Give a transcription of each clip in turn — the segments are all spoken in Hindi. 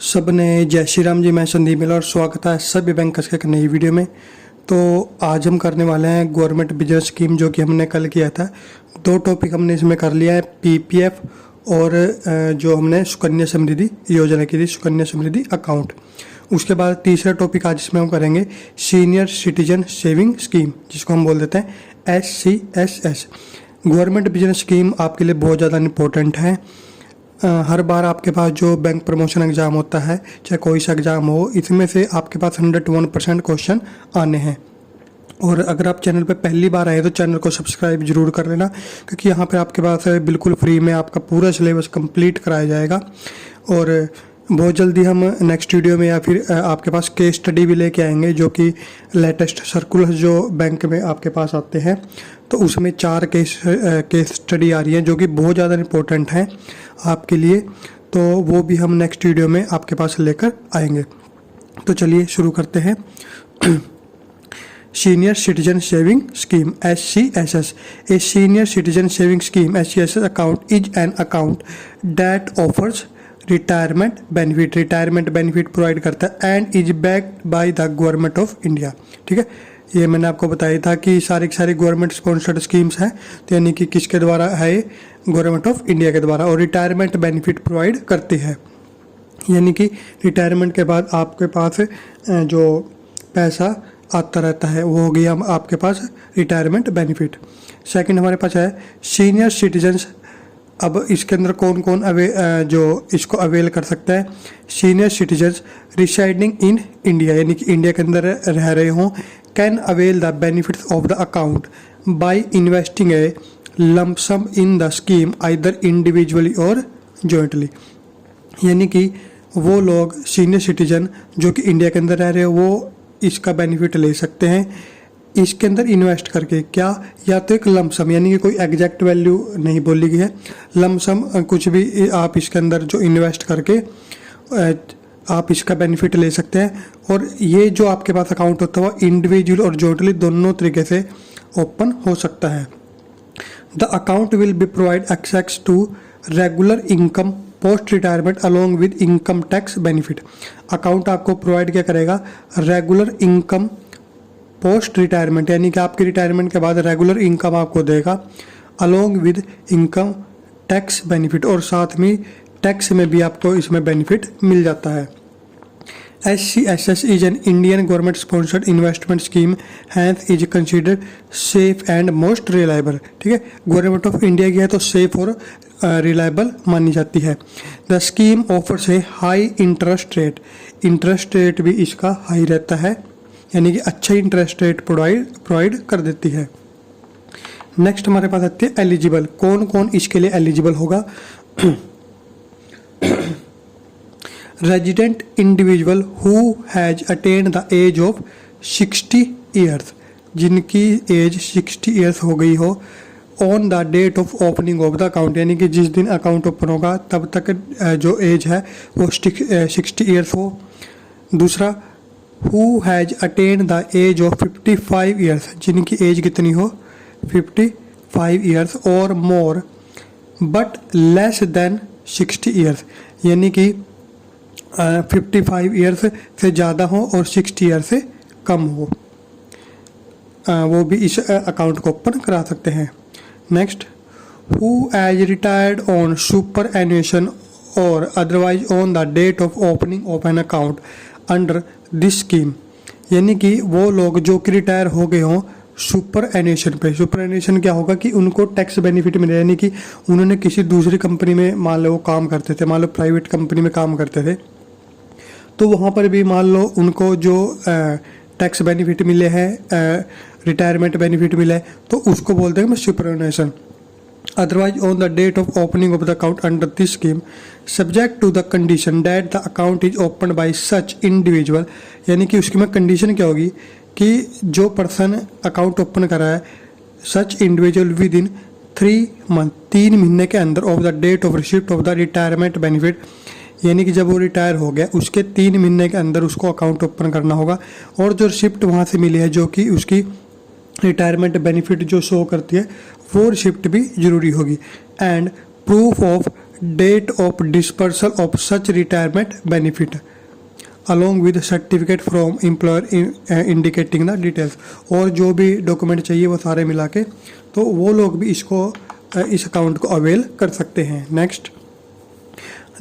सब ने जय श्री राम जी। मैं संदीप मिला और स्वागत है सभी बैंकर्स के एक नई वीडियो में। तो आज हम करने वाले हैं गवर्नमेंट बिजनेस स्कीम, जो कि हमने कल किया था। दो टॉपिक हमने इसमें कर लिया है, पीपीएफ और जो हमने सुकन्या समृद्धि योजना की थी, सुकन्या समृद्धि अकाउंट। उसके बाद तीसरा टॉपिक आज इसमें हम करेंगे सीनियर सिटीजन सेविंग स्कीम, जिसको हम बोल देते हैं SCSS। गवर्नमेंट बिजनेस स्कीम आपके लिए बहुत ज़्यादा इंपॉर्टेंट है। हर बार आपके पास जो बैंक प्रमोशन एग्ज़ाम होता है, चाहे कोई सा एग्ज़ाम हो, इसमें से आपके पास 101% क्वेश्चन आने हैं। और अगर आप चैनल पर पहली बार आए तो चैनल को सब्सक्राइब जरूर कर लेना, क्योंकि यहाँ पे आपके पास बिल्कुल फ्री में आपका पूरा सिलेबस कंप्लीट कराया जाएगा। और बहुत जल्दी हम नेक्स्ट वीडियो में या फिर आपके पास केस स्टडी भी लेके आएंगे, जो कि लेटेस्ट सर्कुलर जो बैंक में आपके पास आते हैं, तो उसमें 4 केस स्टडी आ रही हैं, जो कि बहुत ज़्यादा इंपॉर्टेंट हैं आपके लिए। तो वो भी हम नेक्स्ट वीडियो में आपके पास लेकर आएंगे। तो चलिए शुरू करते हैं। Senior citizen saving scheme SCSS। A senior citizen saving scheme SCSS account is an account that offers retirement benefit provide करता है and is backed by the government of India. ठीक है, ये मैंने आपको बताया था कि सारी गवर्नमेंट स्पॉन्सर्ड स्कीम्स हैं, तो यानी कि किसके द्वारा है, गवर्नमेंट ऑफ इंडिया के द्वारा, और रिटायरमेंट बेनिफिट प्रोवाइड करती है। यानी कि रिटायरमेंट के बाद आपके पास जो पैसा आता रहता है, वो हो गया आपके पास रिटायरमेंट बेनिफिट। सेकंड हमारे पास है सीनियर सिटीजन्स। अब इसके अंदर कौन कौन जो इसको अवेल कर सकता है, senior citizens residing in India, यानी कि इंडिया के अंदर रह रहे हों, can avail the benefits of the account by investing a lump sum in the scheme either individually or jointly. यानी कि वो लोग सीनियर सिटीजन जो कि इंडिया के अंदर रह रहे हो, वो इसका बेनिफिट ले सकते हैं इसके अंदर इन्वेस्ट करके। क्या, या तो एक लमसम, यानी कि कोई एग्जैक्ट वैल्यू नहीं बोली गई है, लमसम कुछ भी आप इसके अंदर जो इन्वेस्ट करके आप इसका बेनिफिट ले सकते हैं। और ये जो आपके पास अकाउंट होता है वो इंडिविजुअल और जॉइंटली दोनों तरीके से ओपन हो सकता है। The account will be provide access to regular income post retirement along with income tax benefit. Account आपको प्रोवाइड क्या करेगा, रेगुलर इनकम पोस्ट रिटायरमेंट, यानी कि आपके रिटायरमेंट के बाद रेगुलर इनकम आपको देगा, along with income tax benefit, और साथ में टैक्स में भी आपको इसमें बेनिफिट मिल जाता है। SCSS is an Indian government sponsored investment scheme, hence is considered safe and most reliable. ठीक है, गवर्नमेंट ऑफ इंडिया की है तो सेफ और रिलायबल मानी जाती है। द स्कीम ऑफर्स है हाई इंटरेस्ट रेट भी इसका हाई रहता है, यानी कि अच्छा इंटरेस्ट रेट प्रोवाइड कर देती है। नेक्स्ट हमारे पास आती है एलिजिबल। कौन कौन इसके लिए एलिजिबल होगा, resident individual who has attained the age of 60 years, जिनकी एज 60 ईयर्स हो गई हो, on the date of opening of the account, यानी कि जिस दिन अकाउंट ओपन होगा तब तक जो एज है वो 60 ईयर्स हो। दूसरा, who has attained the age of 55 years, जिनकी एज कितनी हो, 55 ईयर्स और more, but less than 60 years, यानी कि 55 ईयर्स से ज़्यादा हो और 60 ईयर से कम हो, वो भी इस अकाउंट को ओपन करा सकते हैं। Next, who has retired on superannuation or otherwise on the date of opening of an account under this scheme, यानी कि वो लोग जो कि रिटायर हो गए हों सुपर एनुएशन पे। सुपर एनुएशन क्या होगा कि उनको टैक्स बेनिफिट मिले, यानी कि उन्होंने किसी दूसरी कंपनी में मान लो वो काम करते थे, मान लो प्राइवेट कंपनी में काम करते थे, तो वहाँ पर भी मान लो उनको जो टैक्स बेनिफिट मिले हैं, रिटायरमेंट बेनिफिट मिले हैं, तो उसको बोलते हैं superannuation. Otherwise on the date of opening of the account under this scheme subject to the condition that the account is open by such individual, यानी कि उसकी में कंडीशन क्या होगी कि जो पर्सन अकाउंट ओपन करा है, सच इंडिविजुअल विद इन 3 मंथ, 3 महीने के अंदर of the date of receipt of the retirement benefit, यानी कि जब वो रिटायर हो गया उसके 3 महीने के अंदर उसको अकाउंट ओपन करना होगा। और जो रिसिप्ट वहाँ से मिली है, जो कि उसकी रिटायरमेंट बेनिफिट जो शो करती है, वो रिसिप्ट भी जरूरी होगी। And proof of date of disbursal of such retirement benefit along with certificate from employer indicating the details. और जो भी डॉक्यूमेंट चाहिए वो सारे मिला के तो वो लोग भी इसको इस अकाउंट को अवेल कर सकते हैं। Next,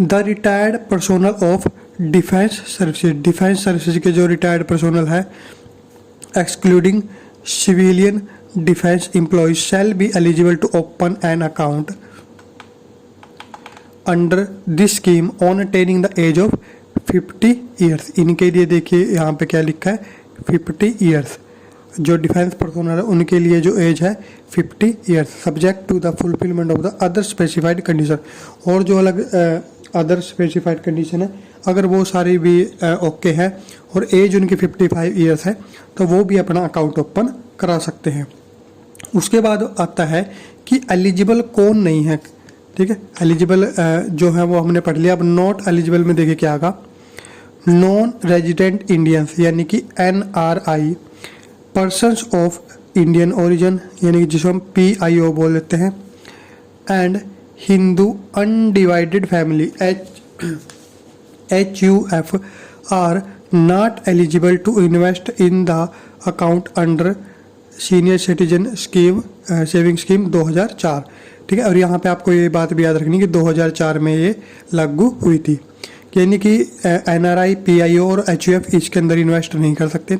the retired personnel of defence services. Defence services के जो रिटायर्ड पर्सोनल है excluding civilian defence employees shall be eligible to open an account under this scheme on attaining the age of 50 years. इनके लिए देखिए यहाँ पे क्या लिखा है 50 ईयर्स। जो डिफेंस पर्सोनल है उनके लिए जो एज है 50 years subject to the fulfilment of the other specified condition. और जो अलग अदर स्पेसिफाइड कंडीशन है अगर वो सारी भी ओके है और एज उनकी 55 ईयर्स है तो वो भी अपना अकाउंट ओपन करा सकते हैं। उसके बाद आता है कि एलिजिबल कौन नहीं है। ठीक है, एलिजिबल जो है वो हमने पढ़ लिया। अब नॉट एलिजिबल में देखिए क्या आगा, नॉन रेजिडेंट इंडियंस यानी कि NRI, persons of Indian origin यानी कि जिसको हम PIO बोल देते हैं, and Hindu undivided family HUF are not eligible to invest in the account under senior citizen scheme saving scheme 2004। ठीक है, और यहाँ पे आपको ये बात भी याद रखनी कि 2004 में ये लागू हुई थी, यानी कि NRI, PIO और HUF इसके अंदर इन्वेस्ट नहीं कर सकते।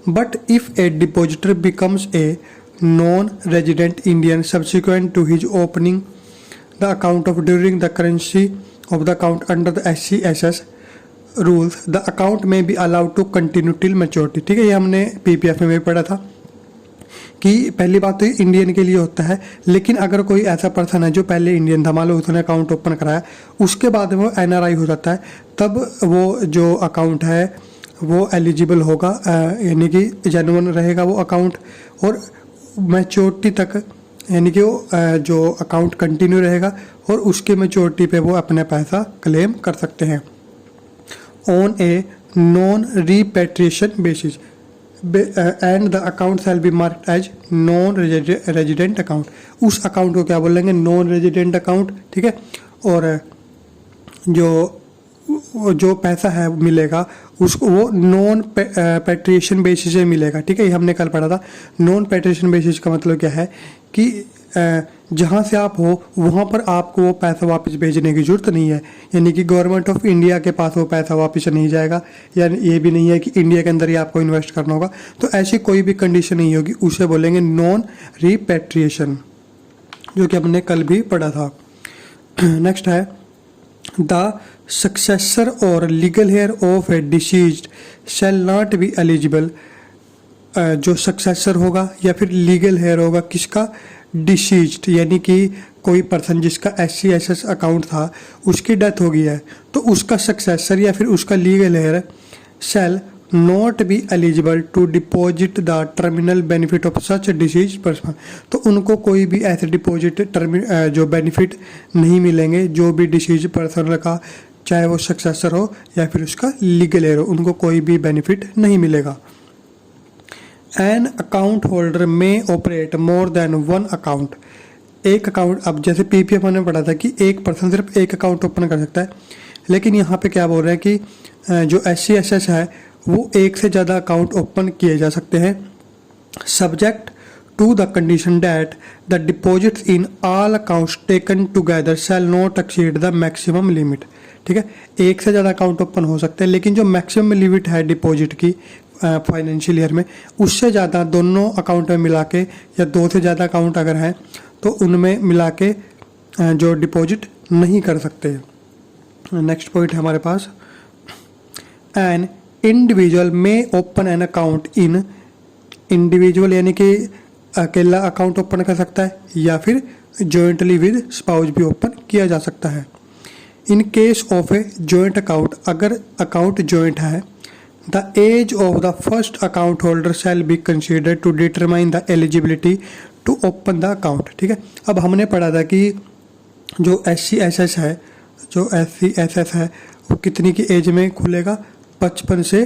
But if a depositor becomes a non resident Indian subsequent to his opening the account of during the currency of the account under the SCSS rules the account may be allowed to continue till maturity. ठीक है, ये हमने PPF में भी पढ़ा था कि पहली बात तो इंडियन के लिए होता है, लेकिन अगर कोई ऐसा पर्सन है जो पहले इंडियन था, मान लो उसने अकाउंट ओपन कराया उसके बाद वो NRI हो जाता है, तब वो जो अकाउंट है वो एलिजिबल होगा, यानी कि जेन्युइन रहेगा वो अकाउंट और मैच्योरिटी तक, यानी कि वो जो अकाउंट कंटिन्यू रहेगा और उसके मैच्योरिटी पे वो अपने पैसा क्लेम कर सकते हैं on a non repatriation basis and the account shall be marked as non resident account. उस अकाउंट को क्या बोलेंगे, नॉन रेजिडेंट अकाउंट। ठीक है, और जो पैसा है मिलेगा उसको वो नॉन पेट्रिएशन बेसिस से मिलेगा। ठीक है, ये हमने कल पढ़ा था। नॉन पेट्रिएशन बेसिस का मतलब क्या है कि जहाँ से आप हो वहाँ पर आपको वो पैसा वापस भेजने की ज़रूरत नहीं है, यानी कि गवर्नमेंट ऑफ इंडिया के पास वो पैसा वापस नहीं जाएगा, या ये भी नहीं है कि इंडिया के अंदर ही आपको इन्वेस्ट करना होगा। तो ऐसी कोई भी कंडीशन नहीं होगी, उसे बोलेंगे नॉन रिपेट्रिएशन, जो कि हमने कल भी पढ़ा था। नेक्स्ट है द सक्सेसर और legal heir of a deceased shall not be eligible. जो सक्सेसर होगा या फिर लीगल हेयर होगा किसका, डिसीज्ड, यानी कि कोई पर्सन जिसका SCSS अकाउंट था उसकी डेथ हो गई है तो उसका सक्सेसर या फिर उसका legal heir shall not be eligible to deposit the terminal benefit of such deceased person. तो उनको कोई भी ऐसे डिपॉजिट जो बेनिफिट नहीं मिलेंगे जो भी डिसीज पर्सन का, चाहे वो सक्सेसर हो या फिर उसका लीगल हेयर हो, उनको कोई भी बेनिफिट नहीं मिलेगा। एन अकाउंट होल्डर में operate more than one account. एक अकाउंट, अब जैसे PPF में पढ़ा था कि एक पर्सन सिर्फ एक अकाउंट ओपन कर सकता है, लेकिन यहाँ पे क्या बोल रहे हैं कि जो SCSS है वो एक से ज़्यादा अकाउंट ओपन किए जा सकते हैं subject to the condition that the deposits in all accounts taken together shall not exceed the maximum limit. ठीक है, एक से ज़्यादा अकाउंट ओपन हो सकते हैं, लेकिन जो मैक्सिमम लिमिट है डिपॉजिट की फाइनेंशियल ईयर में, उससे ज़्यादा दोनों अकाउंट में मिला के, या दो से ज़्यादा अकाउंट अगर हैं तो उनमें मिला के जो डिपॉजिट नहीं कर सकते। नेक्स्ट पॉइंट है हमारे पास, एन इंडिविजुअल में open an account in, individual यानी कि अकेला अकाउंट ओपन कर सकता है या फिर जॉइंटली विद स्पाउस भी ओपन किया जा सकता है। In case of a joint account, अगर अकाउंट जॉइंट है, the age of the first account holder shall be considered to determine the eligibility to open the account. ठीक है, अब हमने पढ़ा था कि जो SCSS है, जो SCSS है वो कितनी की एज में खुलेगा, 55 से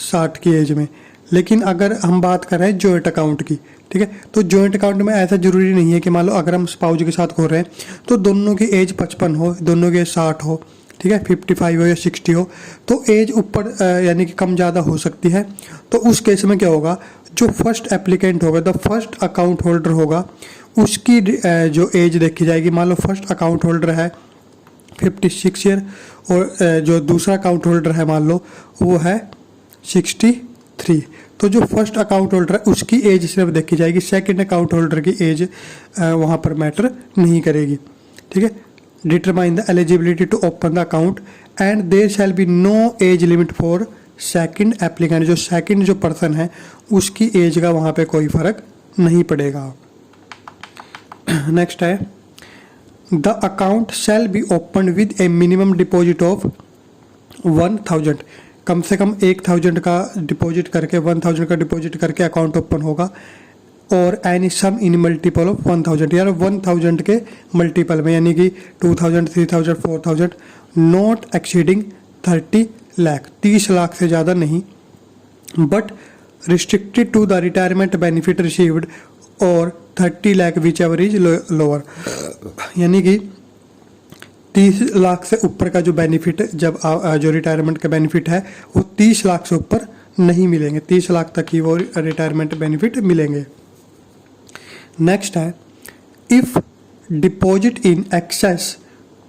60 की एज में। लेकिन अगर हम बात कर रहे हैं जॉइंट अकाउंट की, ठीक है, तो जॉइंट अकाउंट में ऐसा जरूरी नहीं है कि मान लो अगर हम स्पाउस के साथ खोल रहे हैं तो दोनों की एज 55 हो, दोनों की एज 60 हो, ठीक है, 55 हो या 60 हो, तो एज ऊपर यानी कि कम ज़्यादा हो सकती है। तो उस केस में क्या होगा, जो फर्स्ट एप्लीकेंट होगा, द फर्स्ट अकाउंट होल्डर होगा, उसकी जो एज देखी जाएगी। मान लो फर्स्ट अकाउंट होल्डर है 56 ईयर और जो दूसरा अकाउंट होल्डर है मान लो वो है 63, तो जो फर्स्ट अकाउंट होल्डर है उसकी एज सिर्फ देखी जाएगी, सेकंड अकाउंट होल्डर की एज वहाँ पर मैटर नहीं करेगी, ठीक है। Determine the eligibility to open the account and there shall be no age limit for second applicant, जो सेकंड जो पर्सन है उसकी एज का वहाँ पे कोई फर्क नहीं पड़ेगा। नेक्स्ट है the account shall be open with A minimum deposit of 1000, कम से कम 1000 का डिपॉजिट करके 1000 का डिपॉजिट करके अकाउंट ओपन होगा, और any sum in multiple of 1000, यार 1000 के मल्टीपल में, यानी कि 2000, 3000, 4000, नॉट एक्सीडिंग 30 लाख, 30 लाख से ज़्यादा नहीं, but restricted to the retirement benefit received और 30 lakh whichever is lower, यानी कि 30 लाख से ऊपर का जो बेनिफिट, जब जो रिटायरमेंट का बेनिफिट है वो 30 लाख से ऊपर नहीं मिलेंगे, 30 लाख तक ही वो रिटायरमेंट बेनिफिट मिलेंगे। नेक्स्ट है if deposit in excess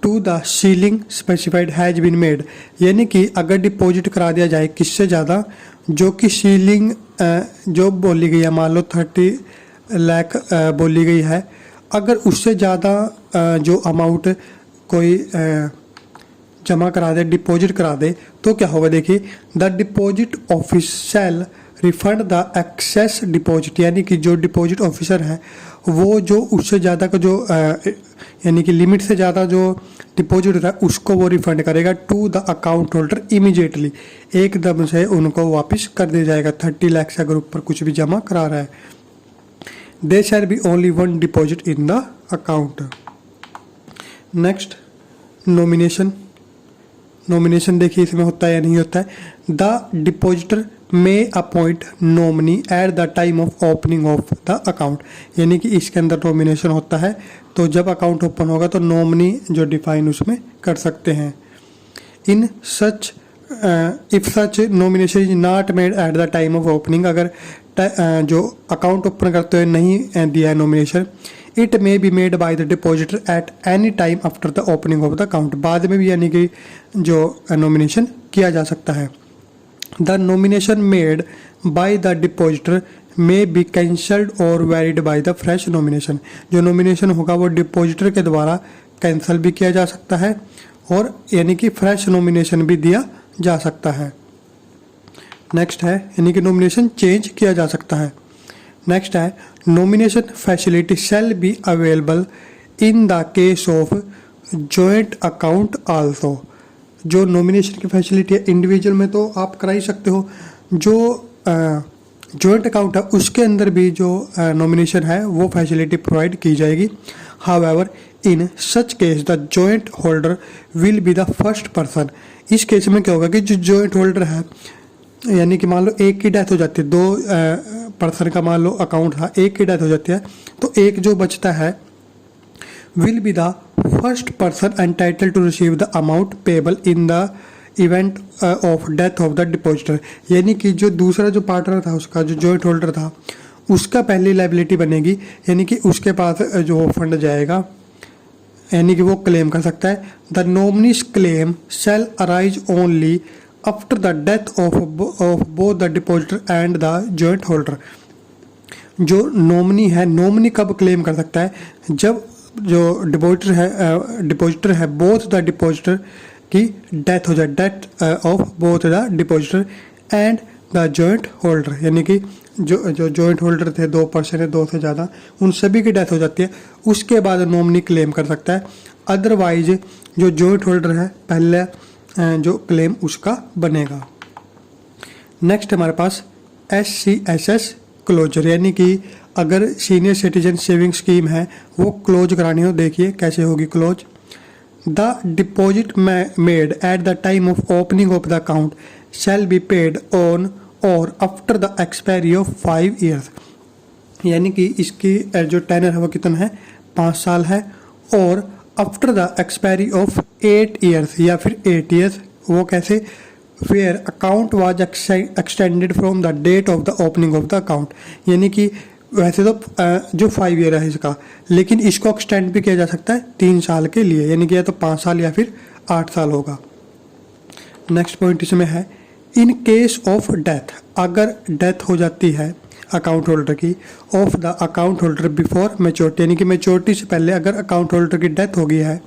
to the ceiling specified has been made, यानी कि अगर डिपॉजिट करा दिया जाए किससे ज़्यादा, जो कि सीलिंग जो बोली गई है, मान लो 30 लाख बोली गई है, अगर उससे ज़्यादा जो अमाउंट कोई जमा करा दे, डिपॉजिट करा दे, तो क्या होगा, देखिए the deposit officer refund the excess deposit, यानी कि जो डिपॉजिट ऑफिसर है वो जो उससे ज़्यादा का जो यानी कि लिमिट से ज़्यादा जो डिपॉजिट होता है उसको वो रिफंड करेगा to the account holder immediately, एकदम से उनको वापस कर दिया जाएगा। 30 लाख से अगर ऊपर कुछ भी जमा करा रहा है, there shall be only one deposit in the account. Next nomination, nomination देखिए इसमें होता है या नहीं होता है। The depositor may appoint nominee at the time of opening of the account, यानी कि इसके अंदर नॉमिनेशन होता है, तो जब अकाउंट ओपन होगा तो नॉमिनी जो डिफाइन उसमें कर सकते हैं। In such if such nomination is not made at the time of opening, अगर जो अकाउंट ओपन करते हुए नहीं दिया है nomination, it may be made by the depositor at any time after the opening of the account, बाद में भी यानी कि जो नॉमिनेशन किया जा सकता है। The nomination made by the depositor may be cancelled or valid by the fresh nomination, जो नॉमिनेशन होगा वो डिपॉजिटर के द्वारा कैंसिल भी किया जा सकता है और यानी कि फ्रेश नॉमिनेशन भी दिया जा सकता है। नेक्स्ट है यानी कि नॉमिनेशन चेंज किया जा सकता है। नेक्स्ट है nomination facility shall be available in the case of joint account also, जो नॉमिनेशन की फैसिलिटी है इंडिविजुअल में तो आप करा ही सकते हो, जो जॉइंट अकाउंट है उसके अंदर भी जो नॉमिनेशन है वो फैसिलिटी प्रोवाइड की जाएगी। However in such case the joint holder will be the first person, इस केस में क्या होगा कि जो जॉइंट होल्डर है यानी कि मान लो एक की डेथ हो जाती है, दो पर्सन का मान लो अकाउंट था, एक की डेथ हो जाती है तो एक जो बचता है will be the first person entitle to receive the amount payable in the event of death of the depositor, यानी कि जो दूसरा जो पार्टनर था उसका जो जॉइंट होल्डर था उसका पहली लायबिलिटी बनेगी, यानी कि उसके पास जो फंड जाएगा यानी कि वो क्लेम कर सकता है। The nominees claim shall arise only after the death of both the depositor and the joint holder, जो नॉमिनी है नॉमिनी कब क्लेम कर सकता है, जब जो डिपॉजिटर है बोथ द डिपॉजिटर की डेथ हो जाए, death of both the depositor and the joint holder, यानी कि जो जॉइंट होल्डर थे, दो पर्सन है, दो से ज़्यादा, उन सभी की डेथ हो जाती है, उसके बाद नॉमिनी क्लेम कर सकता है। अदरवाइज जो जॉइंट होल्डर है पहले जो क्लेम उसका बनेगा। नेक्स्ट हमारे पास SCSS क्लोजर, यानी कि अगर सीनियर सिटीजन सेविंग स्कीम है वो क्लोज करानी हो, देखिए कैसे होगी close. The deposit made at the time of opening of the account shall be paid on or after the expiry of 5 years, यानी कि इसकी जो टेनर है वो कितना है, 5 साल है, और after the expiry of 8 years या फिर 8 ईयर्स, वो कैसे, where account was extended from the date of the opening of the account, यानी कि वैसे तो जो 5 ईयर है इसका, लेकिन इसको एक्सटेंड भी किया जा सकता है 3 साल के लिए, यानी कि या तो 5 साल या फिर 8 साल होगा। नेक्स्ट पॉइंट इसमें है, इन केस ऑफ डेथ, अगर डेथ हो जाती है अकाउंट होल्डर की, of the account holder before maturity, यानी कि मैच्योरिटी से पहले अगर अकाउंट होल्डर की डेथ हो गई है,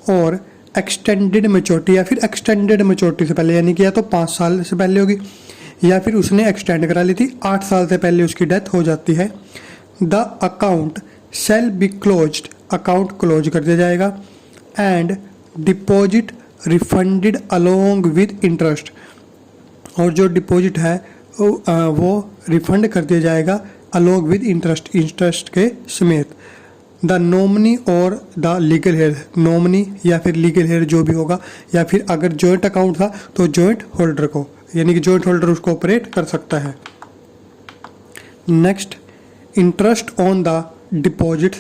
और एक्सटेंडेड मैच्योरिटी या फिर एक्सटेंडेड मैच्योरिटी से पहले, यानी कि या तो 5 साल से पहले होगी या फिर उसने एक्सटेंड करा ली थी, 8 साल से पहले उसकी डेथ हो जाती है, the account shall be closed, account close कर दिया जाएगा, and deposit refunded along with interest, और जो डिपॉजिट है वो रिफंड कर दिया जाएगा अलोंग विद इंटरेस्ट, इंटरेस्ट के समेत। द नॉमिनी और द लीगल हेयर, नॉमिनी या फिर लीगल हेयर जो भी होगा, या फिर अगर जॉइंट अकाउंट था तो जॉइंट होल्डर को, यानी कि जॉइंट होल्डर उसको ऑपरेट कर सकता है। Next, interest on the deposit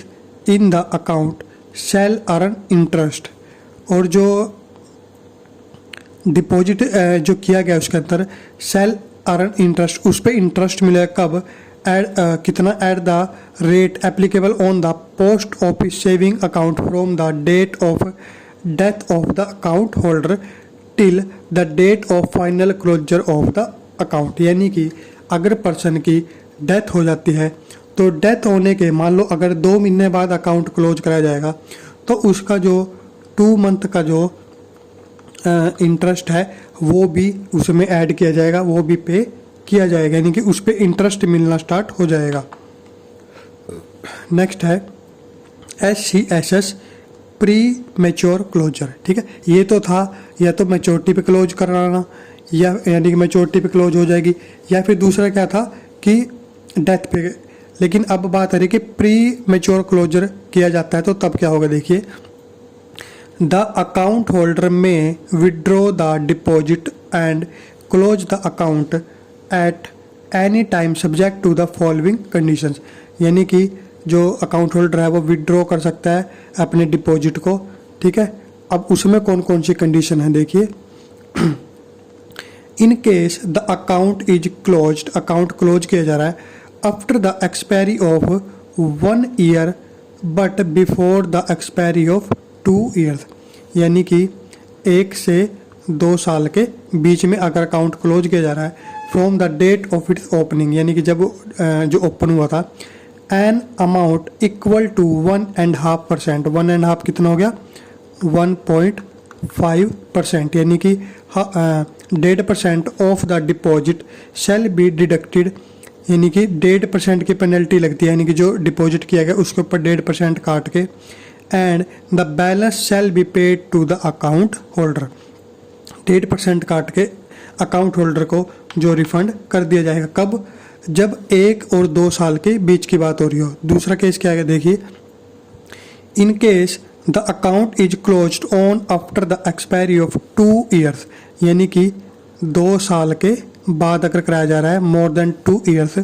in the account shall earn interest, और जो डिपॉजिट जो किया गया उसके अंदर शैल अर्न इंटरेस्ट, उस पर इंटरेस्ट मिलेगा कब, कितना, at the rate applicable on the post office saving account from the date of death of the account holder till the date of final closure of the account, यानी कि अगर पर्सन की डेथ हो जाती है तो डेथ होने के, मान लो अगर 2 महीने बाद अकाउंट क्लोज कराया जाएगा, तो उसका जो 2 मंथ का जो इंटरेस्ट है वो भी उसमें ऐड किया जाएगा, वो भी पे किया जाएगा, यानी कि उस पर इंटरेस्ट मिलना स्टार्ट हो जाएगा। नेक्स्ट है SCSS प्री मैच्योर क्लोजर, ठीक है, ये तो था या तो मैच्योरिटी पे क्लोज कराना, या यानी कि मैच्योरिटी पे क्लोज हो जाएगी, या फिर दूसरा क्या था कि डेथ पे, लेकिन अब बात आ रही है कि प्री मैच्योर क्लोजर किया जाता है तो तब क्या होगा, देखिए, the account holder may withdraw the deposit and close the account at any time subject to the following conditions, यानी कि जो अकाउंट होल्डर है वो विड्रॉ कर सकता है अपने डिपॉजिट को, ठीक है। अब उसमें कौन कौन सी कंडीशन है, देखिए, in case the account is closed, account close किया जा रहा है after the expiry of 1 year but before the expiry of 2 years, यानी कि 1 से 2 साल के बीच में अगर अकाउंट क्लोज किया जा रहा है from the date of its opening, यानी कि जब जो ओपन हुआ था, एन अमाउंट इक्वल टू 1.5%, 1.5 कितना हो गया, 1.5%, यानी कि 1.5% of the deposit shall be deducted, यानी कि 1.5% की पेनल्टी लगती है, यानी कि जो डिपॉजिट किया गया उसके ऊपर 1.5% काट के, and the balance shall be paid to the account holder, 1.5% काट के अकाउंट होल्डर को जो रिफंड कर दिया जाएगा, कब, जब 1 और 2 साल के बीच की बात हो रही हो। दूसरा केस क्या है, देखिए, in case the account is closed on after the expiry of 2 years, यानी कि 2 साल के बाद अगर कराया जा रहा है, more than 2 years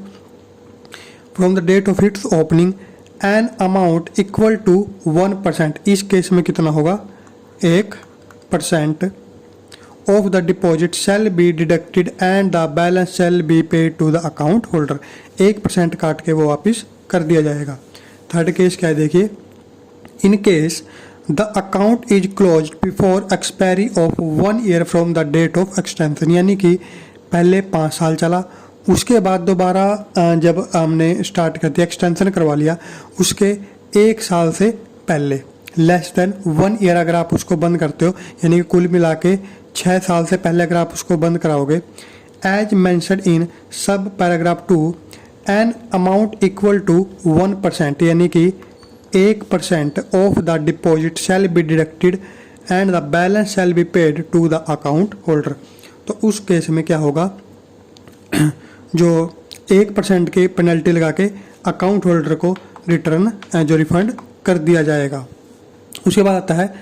from the date of its opening, an amount equal to 1%, इस केस में कितना होगा, 1% of the deposit shall be deducted and the balance shall be paid to the account holder, 1% काट के वो वापस कर दिया जाएगा। थर्ड केस क्या है, देखिए, in case the account is closed before expiry of 1 year from the date of extension, यानी कि पहले 5 साल चला, उसके बाद दोबारा जब हमने स्टार्ट कर दिया, एक्सटेंशन करवा लिया, उसके 1 साल से पहले, लेस देन 1 ईयर अगर आप उसको बंद करते हो, यानी कि कुल मिला के 6 साल से पहले अगर आप उसको बंद कराओगे, as mentioned in sub paragraph 2, an amount equal to 1%, यानी कि 1% of the deposit shall be deducted and the balance shall be paid to the account holder. तो उस केस में क्या होगा, जो 1% की पेनल्टी लगा के अकाउंट होल्डर को रिटर्न जो रिफंड कर दिया जाएगा। उसके बाद आता है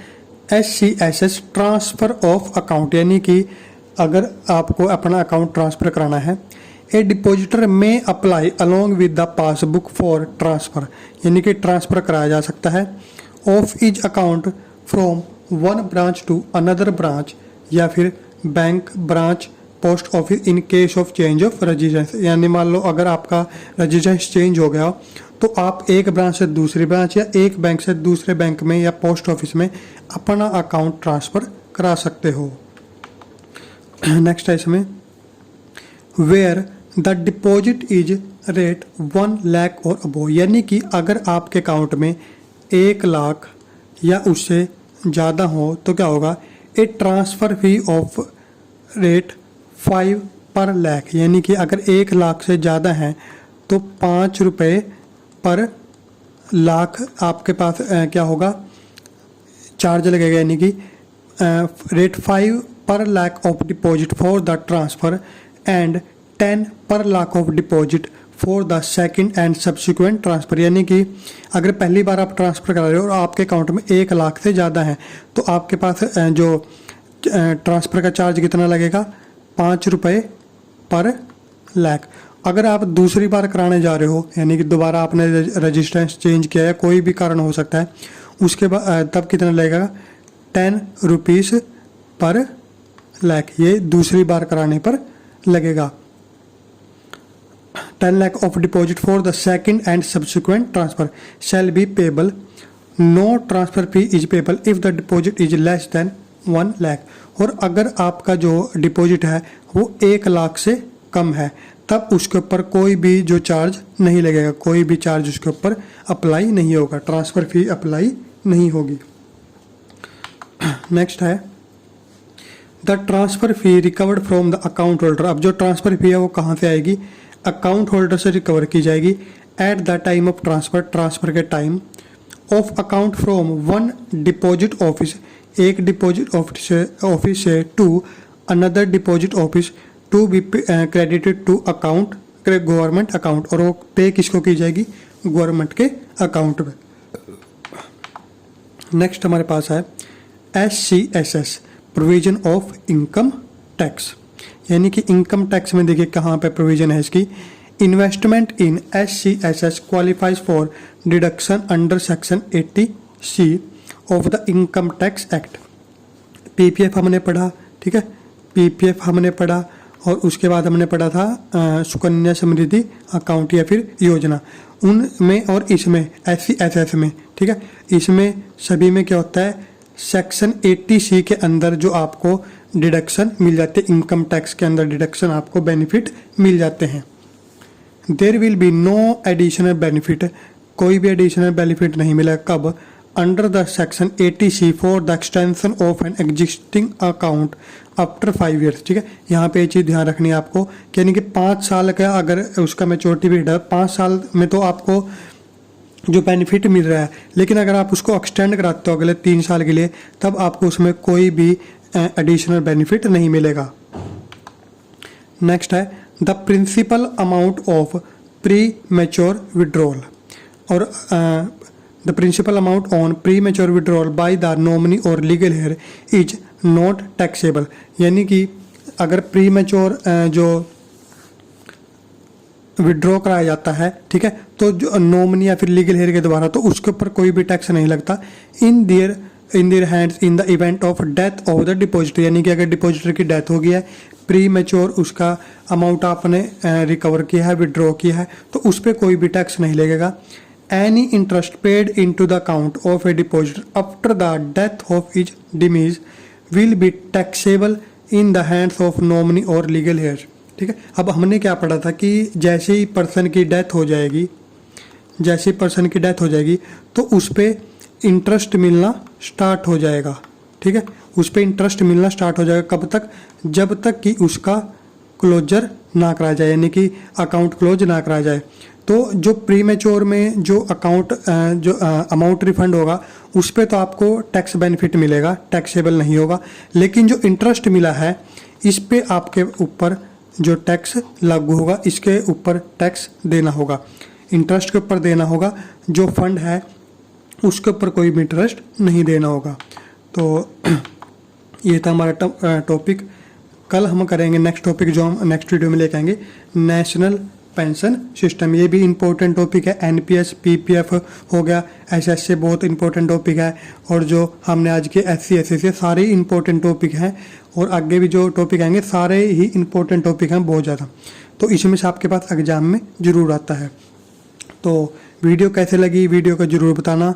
SCSS ट्रांसफ़र ऑफ अकाउंट, यानी कि अगर आपको अपना अकाउंट ट्रांसफ़र कराना है, a depositor may apply along with the passbook for transfer, यानी कि ट्रांसफ़र कराया जा सकता है of this account from one branch to another branch, या फिर bank, branch, post office in case of change of residence. यानी मान लो अगर आपका रेजिडेंस चेंज हो गया तो आप एक ब्रांच से दूसरी ब्रांच या एक बैंक से दूसरे बैंक में या पोस्ट ऑफिस में अपना अकाउंट ट्रांसफ़र करा सकते हो। नेक्स्ट है इसमें where the deposit is rate 1 lakh और अबो, यानी कि अगर आपके अकाउंट में 1 लाख या उससे ज़्यादा हो तो क्या होगा, ए ट्रांसफ़र फी ऑफ रेट 5 पर लाख, यानी कि अगर 1 लाख से ज़्यादा है तो 5 रुपये पर लाख आपके पास क्या होगा, चार्ज लगेगा, यानी कि रेट 5 पर lakh of deposit for the transfer and 10 पर lakh of deposit for the second and subsequent transfer. यानी कि अगर पहली बार आप ट्रांसफ़र करा रहे हो और आपके अकाउंट में 1 लाख से ज़्यादा है तो आपके पास जो ट्रांसफ़र का चार्ज कितना लगेगा, 5 रुपये पर लाख। अगर आप दूसरी बार कराने जा रहे हो, यानी कि दोबारा आपने रजिस्ट्रेशन चेंज किया है, कोई भी कारण हो सकता है, उसके बाद तब कितना लगेगा, 10 रुपीज़ पर लाख, ये दूसरी बार कराने पर लगेगा। 10 lakh of deposit for the second and subsequent transfer shall be payable, no transfer fee is payable if the deposit is less than 1 lakh. और अगर आपका जो डिपॉजिट है वो 1 लाख से कम है तब उसके ऊपर कोई भी जो चार्ज नहीं लगेगा, कोई भी चार्ज उसके ऊपर अप्लाई नहीं होगा, ट्रांसफ़र फी अप्लाई नहीं होगी। नेक्स्ट है the transfer fee recovered from the account holder. अब जो ट्रांसफ़र फी है वो कहाँ से आएगी, अकाउंट होल्डर से रिकवर की जाएगी at the time of transfer, transfer के time, of account from one deposit office, एक डिपॉजिट ऑफिस से to another deposit office to be credited to account government account, और वो पे किसको की जाएगी, गवर्नमेंट के अकाउंट में। नेक्स्ट हमारे पास है SCSS provision of income tax, यानी कि इनकम टैक्स में देखिए कहाँ पे प्रोविजन है इसकी, investment in SCSS qualifies for deduction under section 80C of the income tax act. PPF हमने पढ़ा, ठीक है, PPF हमने पढ़ा, और उसके बाद हमने पढ़ा था सुकन्या समृद्धि अकाउंट या फिर योजना, उनमें और इसमें SCSS में, ठीक है, इसमें सभी में क्या होता है, सेक्शन 80C के अंदर जो आपको डिडक्शन मिल जाते हैं, इनकम टैक्स के अंदर डिडक्शन आपको बेनिफिट मिल जाते हैं। There will be no additional benefit, कोई भी एडिशनल बेनिफिट नहीं मिला, कब, under the section 80C for the extension of an existing account after 5 years, ठीक है। यहाँ पे ये चीज़ ध्यान रखनी है आपको, यानी कि 5 साल का अगर उसका मैच्योरिटी पीरियड है, 5 साल में तो आपको जो बेनिफिट मिल रहा है, लेकिन अगर आप उसको एक्सटेंड कराते हो अगले 3 साल के लिए तब आपको उसमें कोई भी एडिशनल बेनिफिट नहीं मिलेगा। नेक्स्ट है the principal amount of premature withdrawal, और the principal amount on premature withdrawal by the nominee or legal heir is not taxable, यानी कि अगर प्री मैच्योर जो विड्रॉ कराया जाता है, ठीक है, तो जो नॉमिनी या फिर लीगल हेयर के द्वारा, तो उसके ऊपर कोई भी टैक्स नहीं लगता। In their hands in the event of death of the depositor, यानी कि अगर डिपॉजिटर की डेथ हो गई है, प्री मैच्योर उसका अमाउंट आपने रिकवर किया है, विड्रॉ किया है, तो उस पर कोई भी टैक्स नहीं लगेगा। Any interest paid into the account of a depositor after the death of his demise will be taxable in the hands of nominee or legal heir, ठीक है। अब हमने क्या पढ़ा था कि जैसे ही पर्सन की डेथ हो जाएगी, जैसे ही पर्सन की डेथ हो जाएगी तो उस पर इंटरेस्ट मिलना स्टार्ट हो जाएगा, ठीक है, उस पर इंटरेस्ट मिलना स्टार्ट हो जाएगा। कब तक, जब तक कि उसका क्लोजर ना कराया जाए, यानी कि अकाउंट क्लोज ना कराया जाए। तो जो प्री मैच्योर में जो अकाउंट जो अमाउंट रिफंड होगा उस पर तो आपको टैक्स बेनिफिट मिलेगा, टैक्सेबल नहीं होगा, लेकिन जो इंटरेस्ट मिला है इस पे आपके ऊपर जो टैक्स लागू होगा, इसके ऊपर टैक्स देना होगा, इंटरेस्ट के ऊपर देना होगा, जो फंड है उसके ऊपर कोई भी इंटरेस्ट नहीं देना होगा। तो ये था हमारा टॉपिक कल हम करेंगे नेक्स्ट टॉपिक जो हम नेक्स्ट वीडियो में लेके आएंगे, नेशनल पेंशन सिस्टम। ये भी इंपॉर्टेंट टॉपिक है। एनपीएस पीपीएफ हो गया, एसएसए बहुत इंपॉर्टेंट टॉपिक है, और जो हमने आज के एससी एससी से सारे इंपॉर्टेंट टॉपिक हैं, और आगे भी जो टॉपिक आएंगे सारे ही इंपॉर्टेंट टॉपिक हैं बहुत ज़्यादा। तो इसमें से आपके पास एग्जाम में ज़रूर आता है। तो वीडियो कैसे लगी, वीडियो को ज़रूर बताना।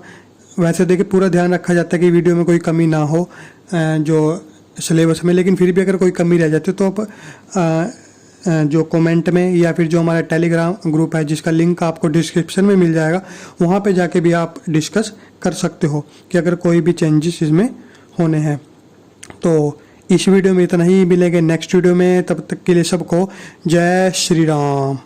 वैसे देखिए पूरा ध्यान रखा जाता है कि वीडियो में कोई कमी ना हो जो सिलेबस में, लेकिन फिर भी अगर कोई कमी रह जाती है तो आप जो कमेंट में या फिर जो हमारा टेलीग्राम ग्रुप है जिसका लिंक आपको डिस्क्रिप्शन में मिल जाएगा, वहाँ पे जाके भी आप डिस्कस कर सकते हो कि अगर कोई भी चेंजेस इसमें होने हैं। तो इस वीडियो में इतना ही, मिलेंगे नेक्स्ट वीडियो में। तब तक के लिए सबको जय श्री राम।